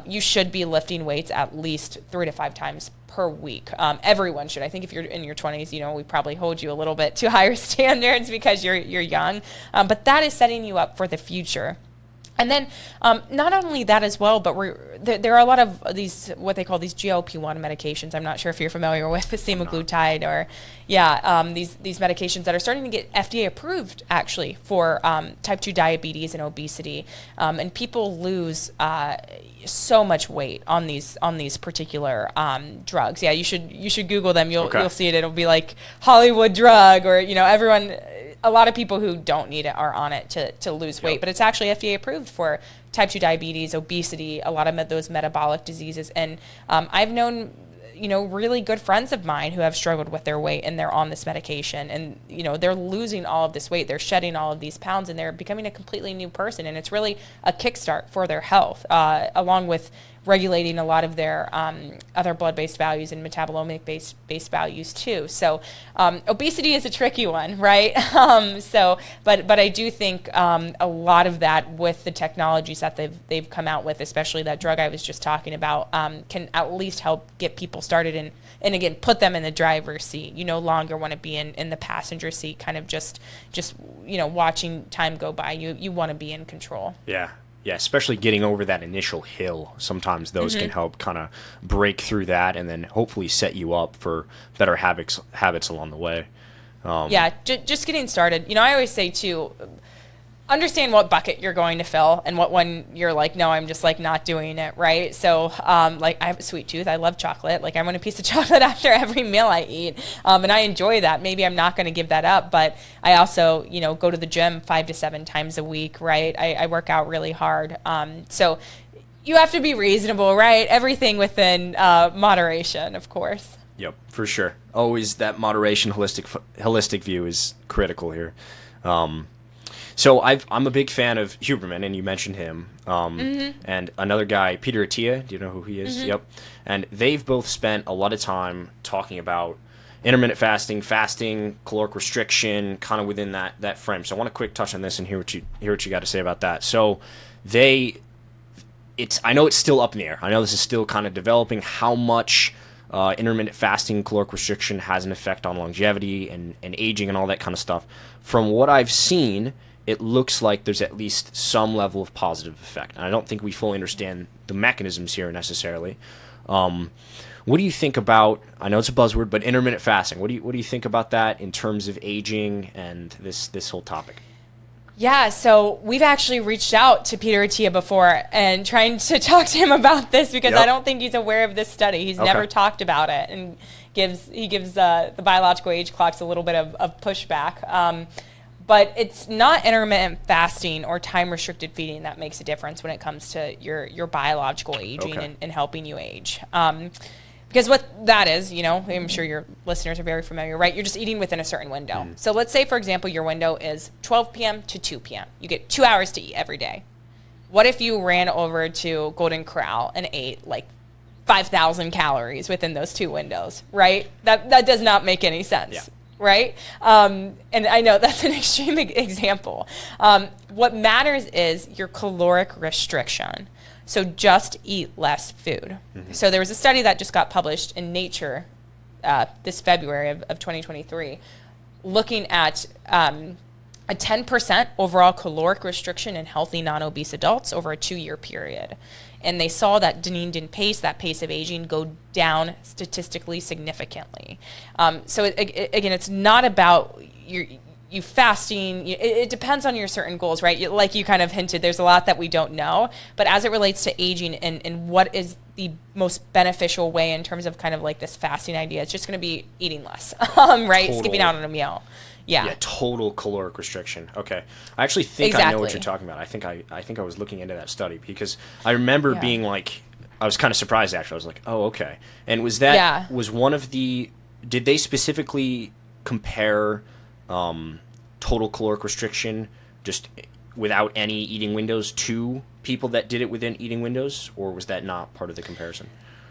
You should be lifting weights at least 3 to 5 times per week. Everyone should. I think if you're in your 20s, you know, we probably hold you a little bit to higher standards because you're young, but that is setting you up for the future. And then not only that as well, but there are a lot of these, what they call these GLP-1 medications. I'm not sure if you're familiar with semaglutide or, these medications that are starting to get FDA approved actually for type 2 diabetes and obesity. And people lose so much weight on these particular drugs. Yeah, you should Google them. You'll see it. It'll be like Hollywood drug, or, you know, everyone. A lot of people who don't need it are on it to lose weight, but it's actually FDA approved for type 2 diabetes, obesity, a lot of those metabolic diseases. And I've known, you know, really good friends of mine who have struggled with their weight and they're on this medication, and, you know, they're losing all of this weight, they're shedding all of these pounds, and they're becoming a completely new person. And it's really a kickstart for their health, along with regulating a lot of their other blood-based values and metabolomic-based values too. So obesity is a tricky one, right? But I do think a lot of that with the technologies that they've come out with, especially that drug I was just talking about, can at least help get people started and again, put them in the driver's seat. You no longer want to be in the passenger seat, kind of just you know, watching time go by. You want to be in control. Yeah, especially getting over that initial hill. Sometimes those can help kind of break through that and then hopefully set you up for better habits along the way. Just getting started. You know, I always say too, understand what bucket you're going to fill and what one you're like, no, I'm just like not doing it, right? So like I have a sweet tooth. I love chocolate. Like I want a piece of chocolate after every meal I eat. And I enjoy that. Maybe I'm not going to give that up, but I also, you know, go to the gym 5 to 7 times a week, right? I work out really hard. So you have to be reasonable, right? Everything within moderation, of course. Yep, for sure. Always that moderation, holistic view is critical here. So I'm a big fan of Huberman, and you mentioned him, and another guy, Peter Attia. Do you know who he is? Yep. And they've both spent a lot of time talking about intermittent fasting, caloric restriction, kind of within that frame. So I want to quick touch on this and hear what you got to say about that. So I know it's still up in the air. I know this is still kind of developing. How much intermittent fasting, caloric restriction has an effect on longevity and aging and all that kind of stuff. From what I've seen, it looks like there's at least some level of positive effect. And I don't think we fully understand the mechanisms here necessarily. What do you think about, I know it's a buzzword, but intermittent fasting? What do you think about that in terms of aging and this whole topic? Yeah, so we've actually reached out to Peter Attia before and trying to talk to him about this because I don't think he's aware of this study. He's never talked about it, and he gives the biological age clocks a little bit of pushback. But it's not intermittent fasting or time-restricted feeding that makes a difference when it comes to your biological aging and helping you age. Because what that is, you know, I'm sure your listeners are very familiar, right? You're just eating within a certain window. So let's say, for example, your window is 12 p.m. to 2 p.m. You get 2 hours to eat every day. What if you ran over to Golden Corral and ate like 5,000 calories within those 2 windows, right? That does not make any sense. Yeah. Right? And I know that's an extreme example. What matters is your caloric restriction. So just eat less food. So there was a study that just got published in Nature this February of 2023 looking at a 10% overall caloric restriction in healthy non-obese adults over a 2-year period. And they saw that that pace of aging, go down statistically significantly. So again, it's not about you fasting. It depends on your certain goals, right? Like you kind of hinted, there's a lot that we don't know. But as it relates to aging and what is the most beneficial way in terms of kind of like this fasting idea, it's just going to be eating less, right? Skipping out on a meal. Yeah, total caloric restriction. Okay. I actually think I know what you're talking about. I think I was looking into that study because I remember being like, I was kind of surprised, actually. I was like, oh, okay. And was that, was one of the, did they specifically compare total caloric restriction just without any eating windows to people that did it within eating windows, or was that not part of the comparison?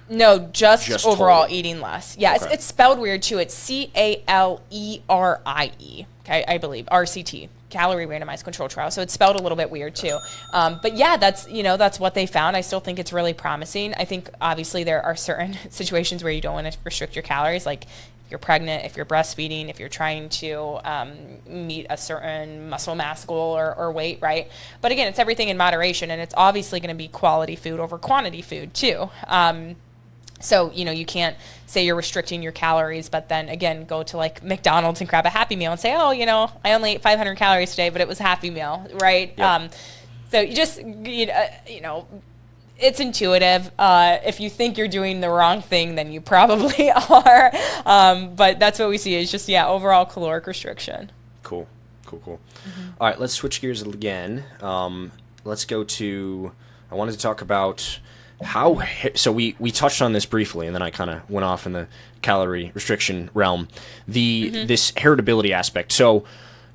No, just overall total. eating less. Yeah, okay. It's spelled weird too. It's CALERIE, okay, I believe, RCT, calorie randomized control trial. So it's spelled a little bit weird too. But yeah, that's what they found. I still think it's really promising. I think obviously there are certain situations where you don't want to restrict your calories, like if you're pregnant, if you're breastfeeding, if you're trying to meet a certain muscle mass goal or weight, right? But again, it's everything in moderation, and it's obviously going to be quality food over quantity food too. So, you can't say you're restricting your calories, but then again, go to like McDonald's and grab a Happy Meal and say, oh, I only ate 500 calories today, but it was a Happy Meal, right? Yep. So you just, it's intuitive. If you think you're doing the wrong thing, then you probably are. But that's what we see is just, overall caloric restriction. Cool. Mm-hmm. All right, let's switch gears again. Let's go to, I wanted to talk about so we touched on this briefly, and then I kind of went off in the calorie restriction realm. This heritability aspect. So,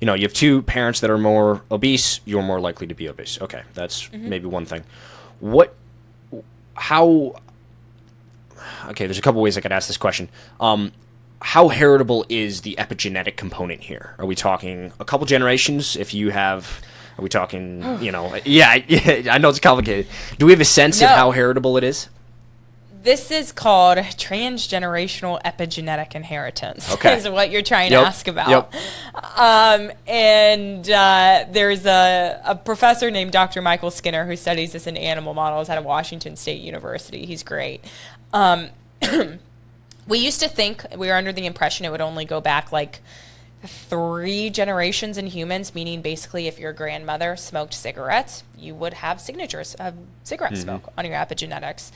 you have two parents that are more obese, you're more likely to be obese. Okay, that's maybe one thing. Okay, there's a couple ways I could ask this question. How heritable is the epigenetic component here? Are we talking a couple generations? Are we talking, I know it's complicated. Do we have a sense of how heritable it is? This is called transgenerational epigenetic inheritance, is what you're trying to ask about. And there's a professor named Dr. Michael Skinner who studies this in animal models out of Washington State University. He's great. We used to think, we were under the impression it would only go back like 3 generations in humans, meaning basically if your grandmother smoked cigarettes, you would have signatures of cigarette smoke on your epigenetics.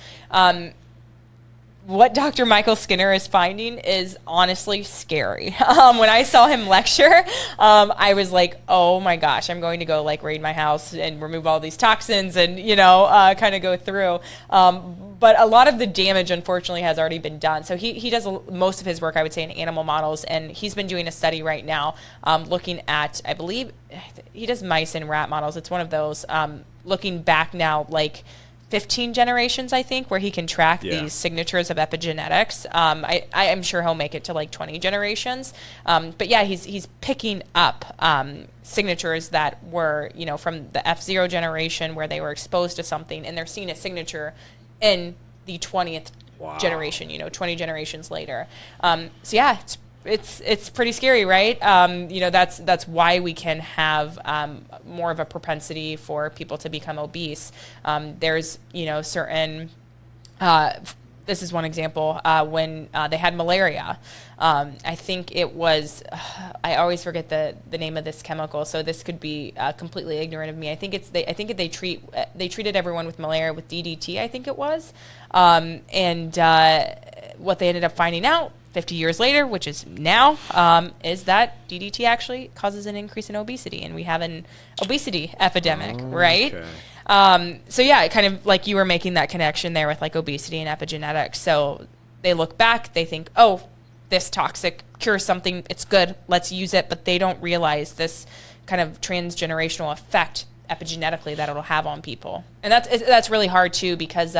What Dr. Michael Skinner is finding is honestly scary. When I saw him lecture, I was like, oh my gosh, I'm going to go like raid my house and remove all these toxins and, kind of go through. But a lot of the damage, unfortunately, has already been done. So he does most of his work, I would say, in animal models. And he's been doing a study right now looking at, I believe, he does mice and rat models. It's one of those. Looking back now, like 15 generations, I think, where he can track these signatures of epigenetics. I am sure he'll make it to like 20 generations. But yeah, he's picking up signatures that were, from the F0 generation where they were exposed to something, and they're seeing a signature in the 20th generation, 20 generations later. So yeah, it's pretty scary, right? That's why we can have more of a propensity for people to become obese. There's, certain, this is one example, when they had malaria. I think it was, I always forget the name of this chemical, so this could be completely ignorant of me. I think they treated everyone with malaria with DDT, I think it was. And what they ended up finding out 50 years later, which is now, is that DDT actually causes an increase in obesity, and we have an obesity epidemic, right? So yeah, kind of like you were making that connection there with like obesity and epigenetics. So they look back, they think, oh, this toxic cures something, it's good, let's use it, but they don't realize this kind of transgenerational effect epigenetically that it'll have on people. And that's really hard too, because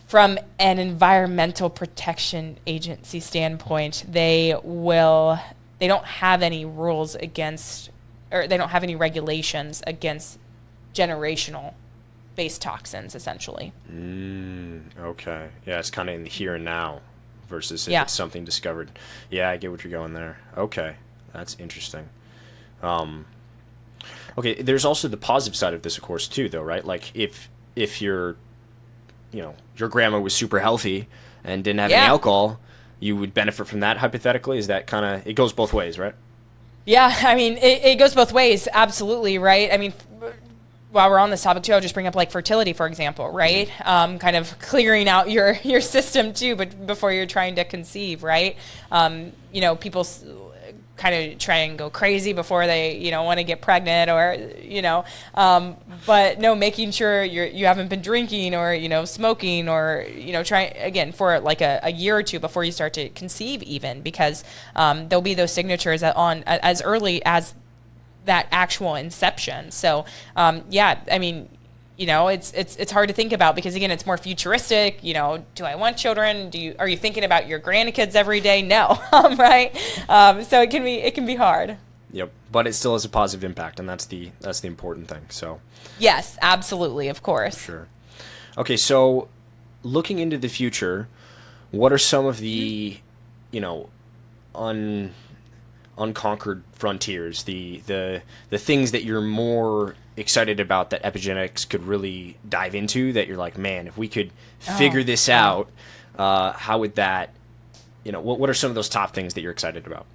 from an environmental protection agency standpoint, they don't have any rules against, or they don't have any regulations against generational based toxins, essentially. Okay. Yeah, it's kind of in the here and now versus if it's something discovered. Yeah, I get what you're going there. Okay. That's interesting. Okay, there's also the positive side of this, of course, too, though, right? Like if your grandma was super healthy and didn't have any alcohol, you would benefit from that, hypothetically? Is that kind of, it goes both ways, right? Yeah, I mean, it goes both ways, absolutely, right? I mean, while we're on this topic, too, I'll just bring up, like, fertility, for example, right? Kind of clearing out your system, too, but before you're trying to conceive, right? People kind of try and go crazy before they, want to get pregnant or, but no, making sure you haven't been drinking or, smoking or, try again for like a year or two before you start to conceive even, because there'll be those signatures on as early as that actual inception. So, it's hard to think about because again, it's more futuristic. Do I want children? Are you thinking about your grandkids every day? No, right? So it can be hard. Yep, but it still has a positive impact, and that's the important thing. So yes, absolutely, of course. Sure. Okay, so looking into the future, what are some of the unconquered frontiers, the things that you're more excited about that epigenetics could really dive into, that you're like, man, if we could figure this out, how would that, what are some of those top things that you're excited about?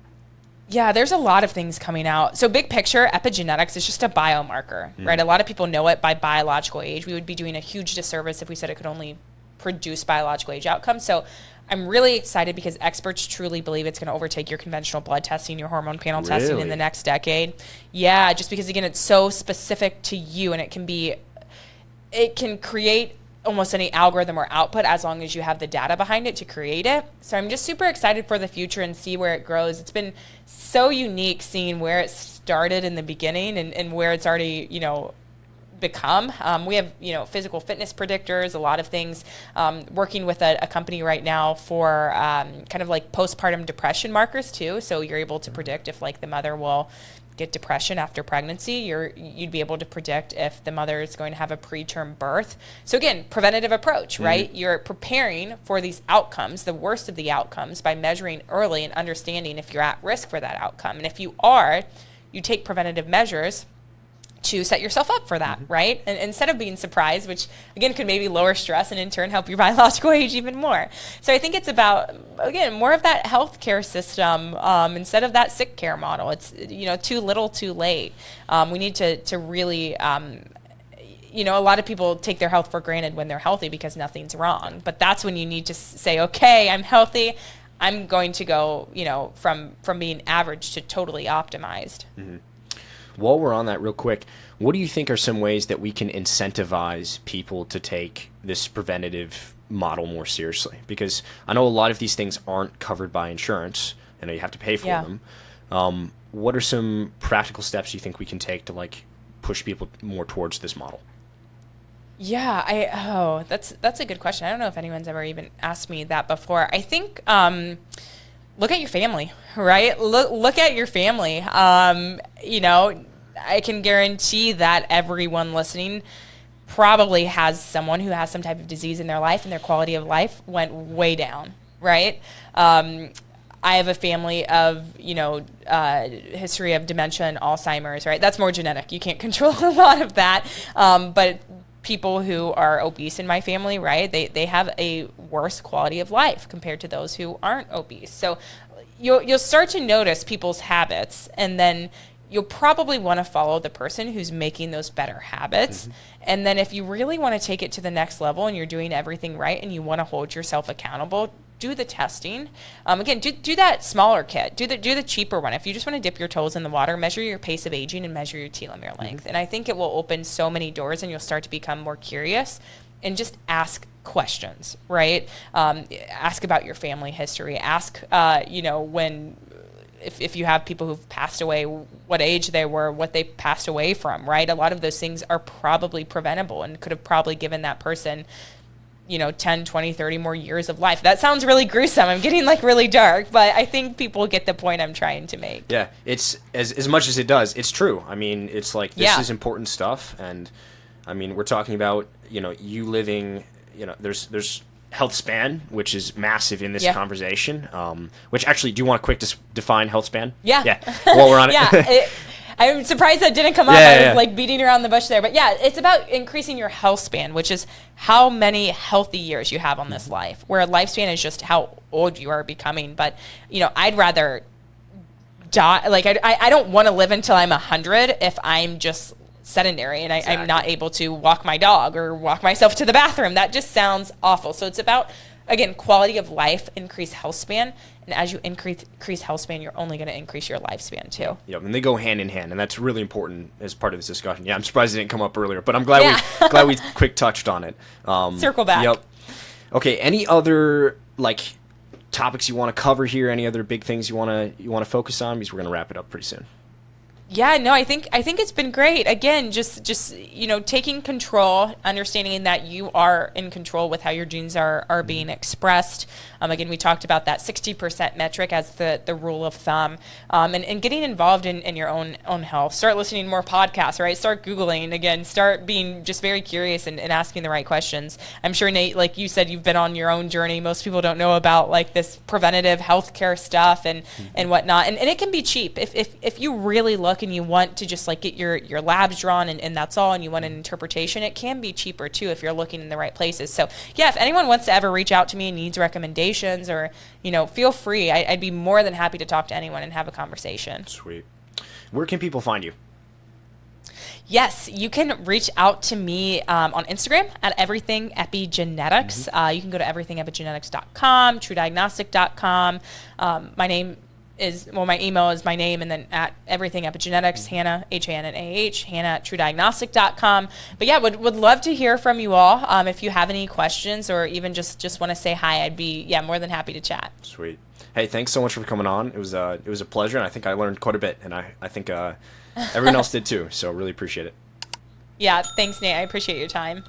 Yeah, there's a lot of things coming out. So big picture, epigenetics is just a biomarker, right? A lot of people know it by biological age. We would be doing a huge disservice if we said it could only produce biological age outcomes. So I'm really excited because experts truly believe it's going to overtake your conventional blood testing, your hormone panel testing in the next decade. Yeah, just because, again, it's so specific to you, and it can create almost any algorithm or output as long as you have the data behind it to create it. So I'm just super excited for the future and see where it grows. It's been so unique seeing where it started in the beginning and where it's already, become. We have, physical fitness predictors, a lot of things, working with a company right now for kind of like postpartum depression markers too. So you're able to predict if like the mother will get depression after pregnancy. You'd be able to predict if the mother is going to have a preterm birth. So again, preventative approach, right? You're preparing for these outcomes, the worst of the outcomes, by measuring early and understanding if you're at risk for that outcome. And if you are, you take preventative measures to set yourself up for that, right? And instead of being surprised, which again could maybe lower stress and in turn help your biological age even more. So I think it's about, again, more of that healthcare system instead of that sick care model. It's, too little, too late. We need to really, a lot of people take their health for granted when they're healthy because nothing's wrong. But that's when you need to say, okay, I'm healthy. I'm going to go, from being average to totally optimized. While we're on that real quick, what do you think are some ways that we can incentivize people to take this preventative model more seriously? Because I know a lot of these things aren't covered by insurance, and you have to pay for them. What are some practical steps you think we can take to like push people more towards this model? Yeah, that's a good question. I don't know if anyone's ever even asked me that before. I think look at your family, right? Look at your family. I can guarantee that everyone listening probably has someone who has some type of disease in their life, and their quality of life went way down, right? I have a family of, history of dementia and Alzheimer's, right? That's more genetic. You can't control a lot of that. But people who are obese in my family, right? They have a worse quality of life compared to those who aren't obese. So you'll start to notice people's habits, and then you'll probably want to follow the person who's making those better habits. And then if you really want to take it to the next level and you're doing everything right and you want to hold yourself accountable, do the testing. Again, do that smaller kit. Do the cheaper one. If you just want to dip your toes in the water, measure your pace of aging and measure your telomere length. And I think it will open so many doors, and you'll start to become more curious and just ask questions, right? Ask about your family history. Ask, if you have people who've passed away, what age they were, what they passed away from, right? A lot of those things are probably preventable and could have probably given that person, 10, 20, 30 more years of life. That sounds really gruesome. I'm getting really dark, but I think people get the point I'm trying to make. Yeah, it's as much as it does, it's true. I mean, it's like, this is important stuff. And I mean, we're talking about, you living, there's health span, which is massive in this conversation. Which actually, do you want to quick define health span? Yeah. While we're on it. I'm surprised that didn't come up. I was beating around the bush there. But it's about increasing your health span, which is how many healthy years you have on this life, where a lifespan is just how old you are becoming. But, I'd rather die. I don't want to live until I'm 100 if I'm just sedentary and I'm not able to walk my dog or walk myself to the bathroom. That just sounds awful. So it's about, again, quality of life, increase health span, And as you increase health span, you're only going to increase your lifespan too. Yep, and they go hand in hand, and that's really important as part of this discussion. Yeah, I'm surprised it didn't come up earlier, but I'm glad we quick touched on it. Circle back. Yep. Okay, any other topics you want to cover here? Any other big things you want to focus on? Because we're going to wrap it up pretty soon. Yeah, no, I think it's been great. Again, just taking control, understanding that you are in control with how your genes are being expressed. Again, we talked about that 60% metric as the rule of thumb, and getting involved in your own health. Start listening to more podcasts, right? Start Googling again. Start being just very curious and asking the right questions. I'm sure, Nate, like you said, you've been on your own journey. Most people don't know about this preventative healthcare stuff and whatnot, and it can be cheap if you really look and you want to just get your labs drawn and that's all, and you want an interpretation. It can be cheaper too if you're looking in the right places. So yeah, if anyone wants to ever reach out to me and needs recommendations or feel free. I'd be more than happy to talk to anyone and have a conversation. Sweet. Where can people find you? Yes, you can reach out to me on Instagram at Everything Epigenetics. You can go to everythingepigenetics.com, truediagnostic.com. My email is my name and then at Everything Epigenetics, Hannah, Hannah, Hannah at truediagnostic.com. But yeah, would love to hear from you all. If you have any questions or even just want to say hi, I'd be more than happy to chat. Sweet. Hey, thanks so much for coming on. It was a pleasure, and I think I learned quite a bit, and I think everyone else did too. So really appreciate it. Yeah, thanks, Nate. I appreciate your time.